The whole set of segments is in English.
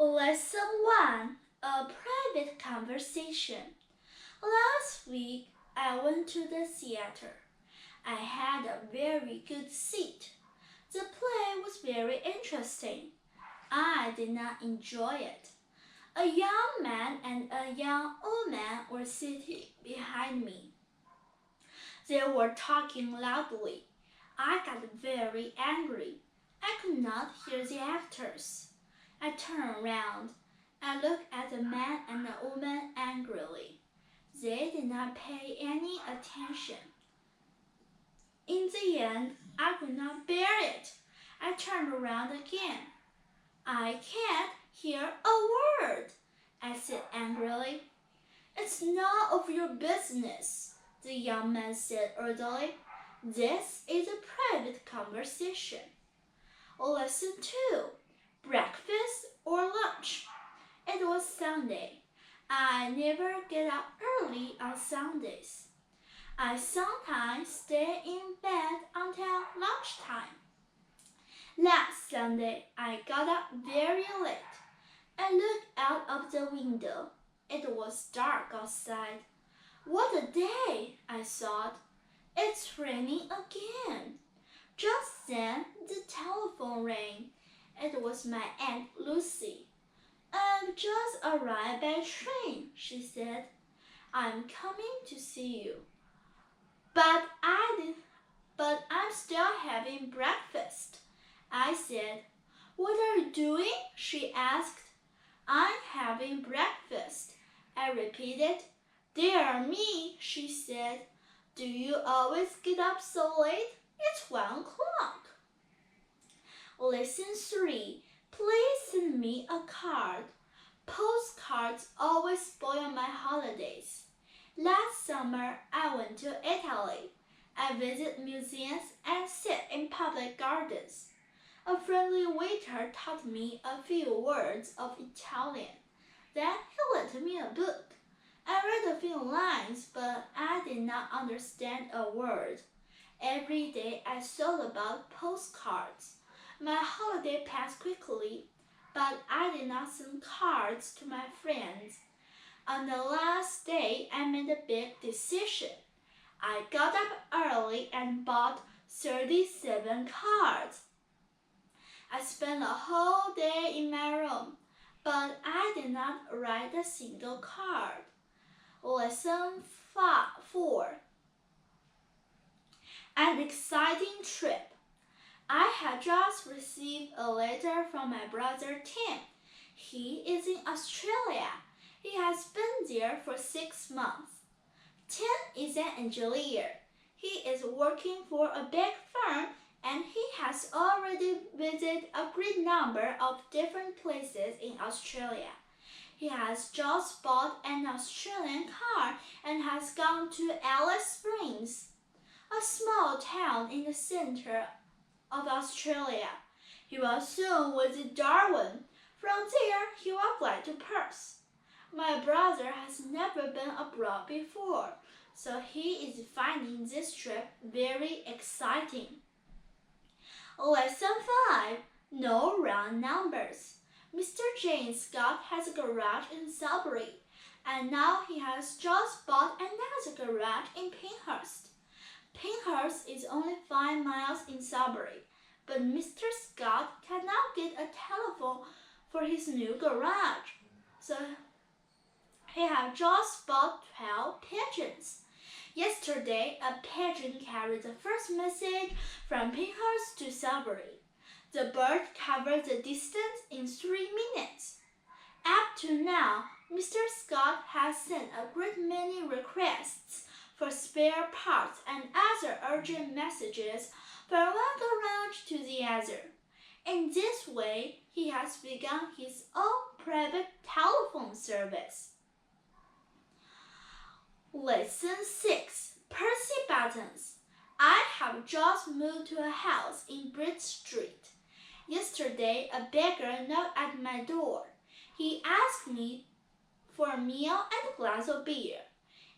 Lesson 1, a private conversation. Last week, I went to the theater. I had a very good seat. The play was very interesting. I did not enjoy it. A young man and a young woman were sitting behind me. They were talking loudly. I got very angry. I could not hear the actors. I turned around. I looked at the man and the woman angrily. They did not pay any attention. In the end, I could not bear it. I turned around again. I can't hear a word, I said angrily. It's none of your business, the young man said urgently. This is a private conversation. Lesson 2, breakfast or lunch. It was Sunday. I never get up early on Sundays. I sometimes stay in bed until lunchtime. Last Sunday, I got up very late. I looked out of the window. It was dark outside. What a day, I thought. It's raining again. Just then, the telephone rang. It was my Aunt Lucy. I've just arrived by train, she said. I'm coming to see you. But I'm still having breakfast, I said. What are you doing? She asked. I'm having breakfast, I repeated. Dear me, she said. Do you always get up so late? It's 1 o'clock. Lesson 3. Please send me a card. Postcards always spoil my holidays. Last summer, I went to Italy. I visit museums and sit in public gardens. A friendly waiter taught me a few words of Italian. Then he lent me a book. I read a few lines, but I did not understand a word. Every day I thought about postcards. My holiday passed quickly, but I did not send cards to my friends. On the last day, I made a big decision. I got up early and bought 37 cards. I spent a whole day in my room, but I did not write a single card. Lesson 4. An exciting trip. I had just received a letter from my brother Tim. He is in Australia. He has been there for 6 months. Tim is an engineer. He is working for a big firm and he has already visited a great number of different places in Australia. He has just bought an Australian car and has gone to Alice Springs, a small town in the center of Australia. He will soon visit Darwin. From there, he will fly to Perth. My brother has never been abroad before, so he is finding this trip very exciting. Lesson 5. No round numbers. Mr. James Scott has a garage in Sudbury, and now he has just bought another garage in Pinehurst. Pinehurst is only 5 miles in Sudbury, but Mr. Scott cannot get a telephone for his new garage, so he has just bought 12 pigeons. Yesterday, a pigeon carried the first message from Pinehurst to Sudbury. The bird covered the distance in 3 minutes. Up to now, Mr. Scott has sent a great many requests for spare parts and other urgent messages from one garage to the other. In this way, he has begun his own private telephone service. Lesson 6. Percy Buttons. I have just moved to a house in Bridge Street. Yesterday, a beggar knocked at my door. He asked me for a meal and a glass of beer.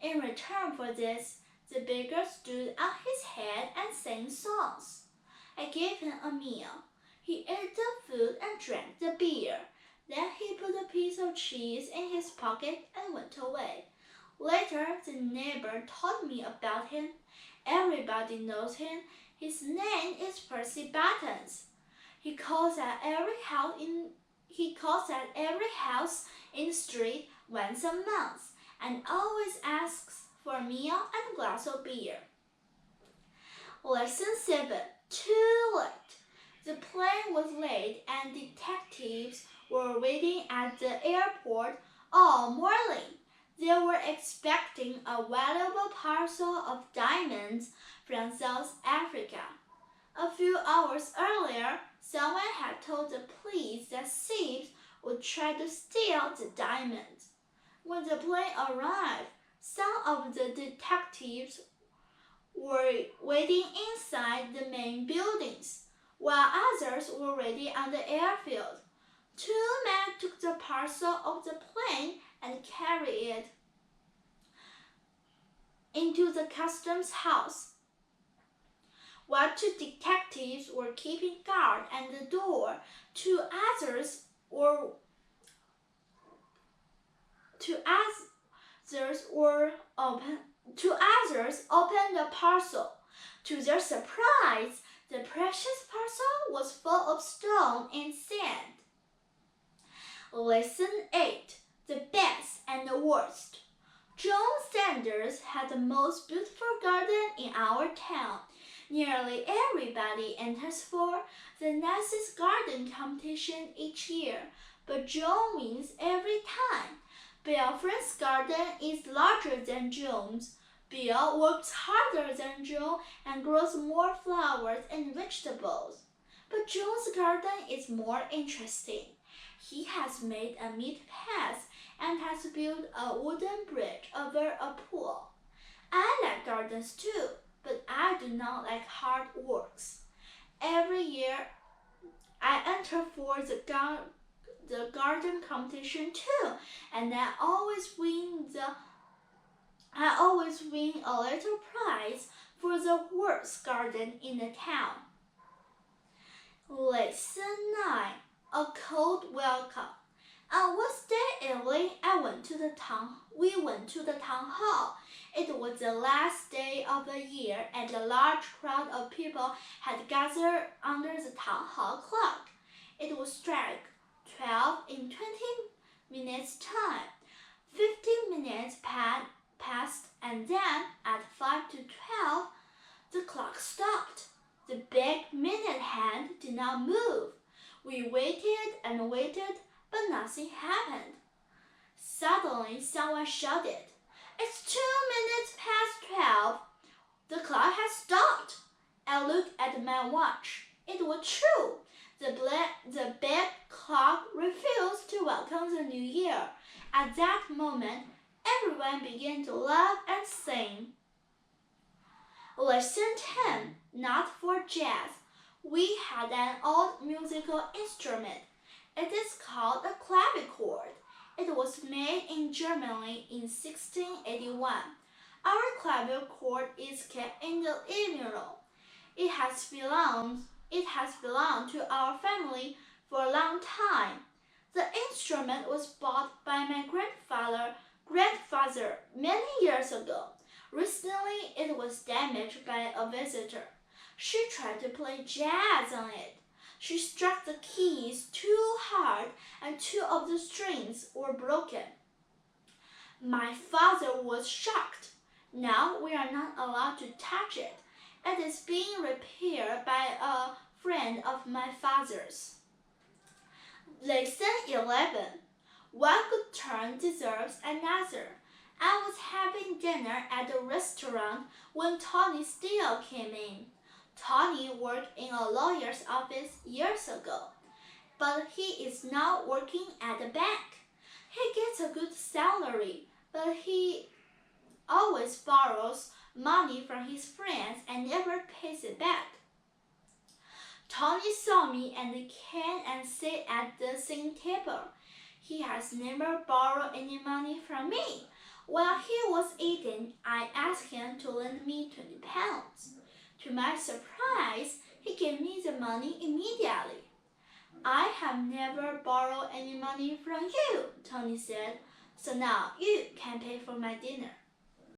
In return for this, the beggar stood on his head and sang songs. I gave him a meal. He ate the food and drank the beer. Then he put a piece of cheese in his pocket and went away. Later, the neighbor told me about him. Everybody knows him. His name is Percy Buttons. He calls at every house in the street once a month and always asks for a meal and a glass of beer. Lesson 7. Too late. The plane was late and detectives were waiting at the airport all morning. They were expecting a valuable parcel of diamonds from South Africa. A few hours earlier, someone had told the police that thieves would try to steal the diamonds. When the plane arrived, some of the detectives were waiting inside the main buildings, while others were ready on the airfield. 2 men took the parcel of the plane and carried it into the customs house, while 2 detectives were keeping guard at the door. 2 others opened the parcel. To their surprise, the precious parcel was full of stone and sand. Lesson 8. The best and the worst. John Sanders had the most beautiful garden in our town. Nearly everybody enters for the nicest garden competition each year, but John wins every time. Bill's friend's garden is larger than John's. Bill works harder than John and grows more flowers and vegetables. But John's garden is more interesting. He has made a meat path and has built a wooden bridge over a pool. I like gardens too, but I do not like hard works. Every year, I enter for the garden competition too, and I always win a little prize for the worst garden in the town. Lesson 9. A cold welcome. On Wednesday evening, we went to the town hall. It was the last day of the year, and a large crowd of people had gathered under the town hall clock. It would strike 12 in 20 minutes' time. 15 minutes passed, and then at 5 to 12, the clock stopped. The big minute hand did not move. We waited and waited, but nothing happened. Suddenly, someone shouted, "It's 2 minutes past 12. The clock has stopped." I looked at my watch. It was true. The big clock refused to welcome the new year. At that moment, everyone began to laugh and sing. Lesson 10. Not for jazz. We had an old musical instrument. It is called a clavichord. It was made in Germany in 1681. Our clavichord is kept in the living room. It has belonged to our family for a long time. The instrument was bought by my grandfather many years ago. Recently, it was damaged by a visitor. She tried to play jazz on it. She struck the keys too hard and 2 of the strings were broken. My father was shocked. Now we are not allowed to touch it. It is being repaired by a friend of my father's. Lesson 11. One good turn deserves another. I was having dinner at a restaurant when Tony Steele came in. Tony worked in a lawyer's office years ago, but he is now working at a bank. He gets a good salary, but he always borrows money from his friends and never pays it back. Tony saw me and came and sat at the same table. He has never borrowed any money from me. While he was eating, I asked him to lend me 20 pounds. To my surprise, he gave me the money immediately. I have never borrowed any money from you, Tony said, so now you can pay for my dinner.